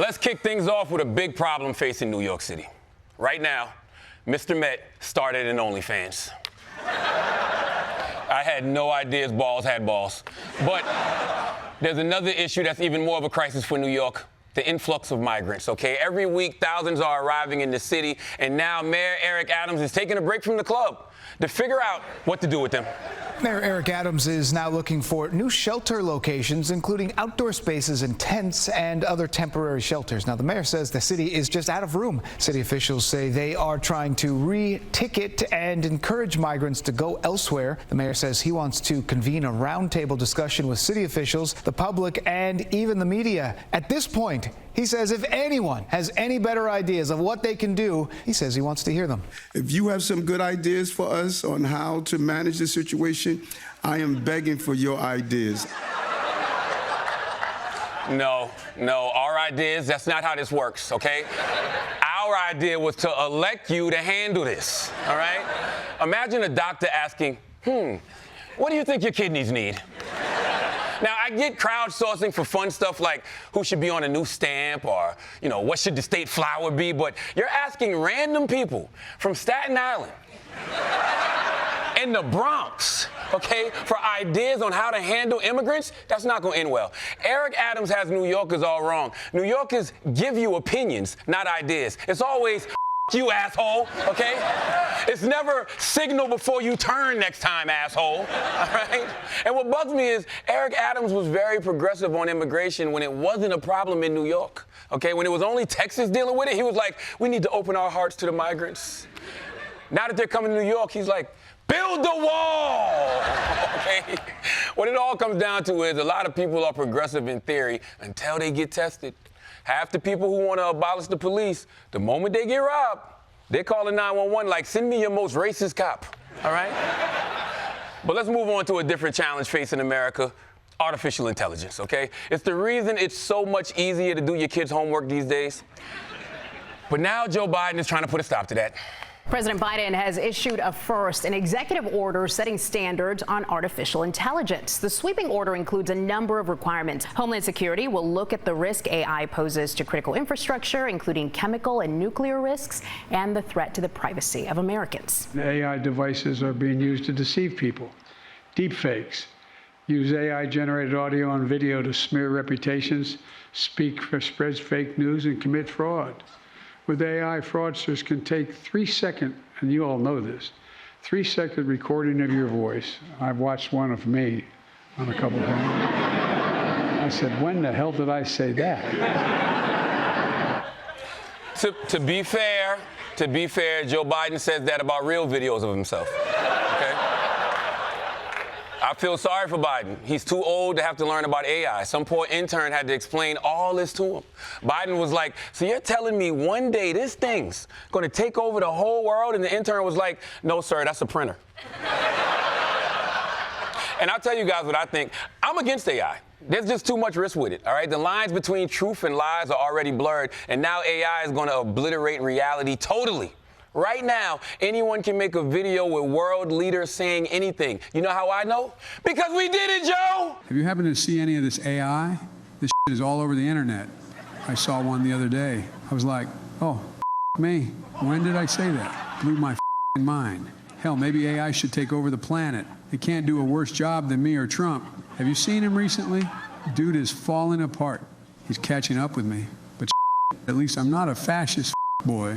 Let's kick things off with a big problem facing New York City. Right now, Mr. Met started an OnlyFans. I had no idea his balls had balls. But there's another issue that's even more of a crisis for New York. The influx of migrants, okay? Every week, thousands are arriving in the city, and now Mayor Eric Adams is taking a break from the club to figure out what to do with them. Mayor Eric Adams is now looking for new shelter locations, including outdoor spaces and tents and other temporary shelters. Now, the mayor says the city is just out of room. City officials say they are trying to re-ticket and encourage migrants to go elsewhere. The mayor says he wants to convene a roundtable discussion with city officials, the public, and even the media. At this point, he says if anyone has any better ideas of what they can do, he says he wants to hear them. If you have some good ideas for us on how to manage the situation, I am begging for your ideas. No, our ideas, that's not how this works, okay? Our idea was to elect you to handle this, all right? Imagine a doctor asking, what do you think your kidneys need? Now, I get crowdsourcing for fun stuff like who should be on a new stamp or, what should the state flower be, but you're asking random people from Staten Island and the Bronx, okay, for ideas on how to handle immigrants. That's not going to end well. Eric Adams has New Yorkers all wrong. New Yorkers give you opinions, not ideas. It's always you, asshole, okay? It's never signal before you turn next time, asshole, all right? And what bugs me is Eric Adams was very progressive on immigration when it wasn't a problem in New York, okay? When it was only Texas dealing with it, he was like, we need to open our hearts to the migrants. Now that they're coming to New York, he's like, build the wall, okay? What it all comes down to is a lot of people are progressive in theory until they get tested. Half the people who want to abolish the police, the moment they get robbed, they're calling 911 like, send me your most racist cop, all right? But let's move on to a different challenge facing America, artificial intelligence, okay? It's the reason it's so much easier to do your kids' homework these days. But now Joe Biden is trying to put a stop to that. President Biden has issued an executive order setting standards on artificial intelligence. The sweeping order includes a number of requirements. Homeland Security will look at the risk AI poses to critical infrastructure, including chemical and nuclear risks, and the threat to the privacy of Americans. AI devices are being used to deceive people. Deepfakes use AI-generated audio and video to smear reputations, spread fake news, and commit fraud. With AI, fraudsters can take 3-second, and you all know this, 3-second recording of your voice. I've watched one of me on a couple of times. I said, when the hell did I say that? To be fair, Joe Biden says that about real videos of himself, okay? I feel sorry for Biden. He's too old to have to learn about AI. Some poor intern had to explain all this to him. Biden was like, so you're telling me one day this thing's going to take over the whole world? And the intern was like, no, sir, that's a printer. And I'll tell you guys what I think. I'm against AI. There's just too much risk with it, all right? The lines between truth and lies are already blurred, and now AI is going to obliterate reality totally. Right now, anyone can make a video with world leaders saying anything. You know how I know? Because we did it, Joe! Have you happened to see any of this AI? This is all over the internet. I saw one the other day. I was like, oh, me. When did I say that? Blew my mind. Hell, maybe AI should take over the planet. They can't do a worse job than me or Trump. Have you seen him recently? Dude is falling apart. He's catching up with me. But at least I'm not a fascist boy.